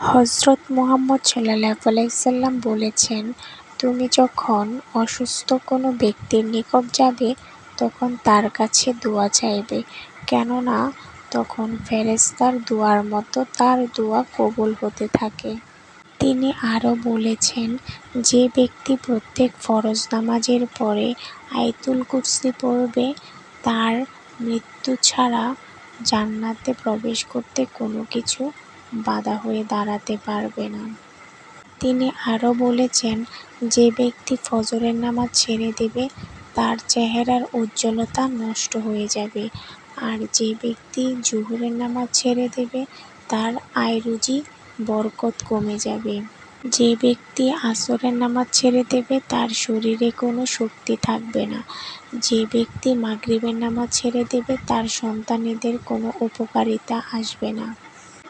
হযরত মুহাম্মদ সাল্লাল্লাহু আলাইহি ওয়াসাল্লাম বলেছেন, তুমি যখন অসুস্থ কোনো ব্যক্তির নিকট যাবে তখন তার কাছে দোয়া চাইবে, কেননা তখন ফেরেশতার দোয়ার মতো তার দোয়া কবুল হতে থাকে। তিনি আরও বলেছেন, যে ব্যক্তি প্রত্যেক ফরজ নামাজের পরে আয়াতুল কুরসি পড়বে তার মৃত্যু ছাড়া জান্নাতে প্রবেশ করতে কোনো কিছু বাধা হয়ে দাঁড়াতে পারবে না। তিনি আরও বলেছেন, যে ব্যক্তি ফজরের নামাজ ছেড়ে দেবে তার চেহারার উজ্জ্বলতা নষ্ট হয়ে যাবে, আর যে ব্যক্তি জোহরের নামাজ ছেড়ে দেবে তার আয়-রুজি বরকত কমে যাবে। যে ব্যক্তি আসরের নামাজ ছেড়ে দেবে তার শরীরে কোনো শক্তি থাকবে না। যে ব্যক্তি মাগরিবের নামাজ ছেড়ে দেবে তার সন্তানেদের কোনো উপকারিতা আসবে না।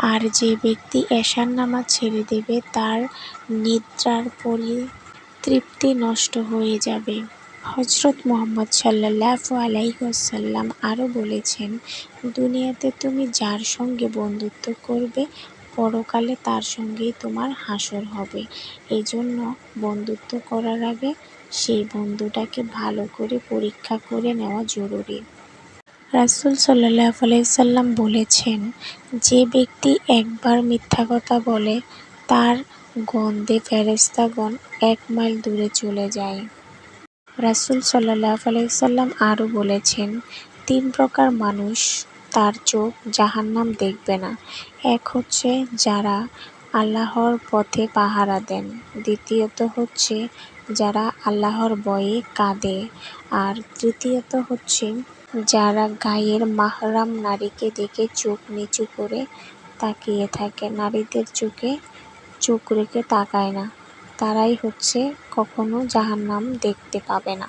আর যে ব্যক্তি এশার নামাজ ছেড়ে দেবে তার নিদ্রার তৃপ্তি নষ্ট হয়ে যাবে। হযরত মুহাম্মদ সাল্লাল্লাহু আলাইহি ওয়াসাল্লাম আরও বলেছেন, দুনিয়াতে তুমি যার সঙ্গে বন্ধুত্ব করবে পরকালে তার সঙ্গেই তোমার হাসর হবে। এজন্য বন্ধুত্ব করার আগে সেই বন্ধুটাকে ভালো করে পরীক্ষা করে নেওয়া জরুরি। রাসূল সাল্লাল্লাহু আলাইহি ওয়াসাল্লাম বলেছেন, যে ব্যক্তি একবার মিথ্যা কথা বলে তার গন্ধে ফেরেশতাগণ ১ মাইল দূরে চলে যায়। রাসূল সাল্লাল্লাহু আলাইহি ওয়াসাল্লাম আরও বলেছেন, ৩ প্রকার মানুষ তার চোখ জাহান্নাম দেখবে না। এক হচ্ছে যারা আল্লাহর পথে পাহারা দেন, দ্বিতীয়ত হচ্ছে যারা আল্লাহর ভয়ে কাঁদে, আর তৃতীয়ত হচ্ছে যারা গায়ের মাহরাম নারীকে দেখে চোখ নিচু করে তাকিয়ে থাকে, নারীদের চোখে চোখ রেখে তাকায় না, তারাই হচ্ছে কখনো জাহান্নাম দেখতে পাবে না।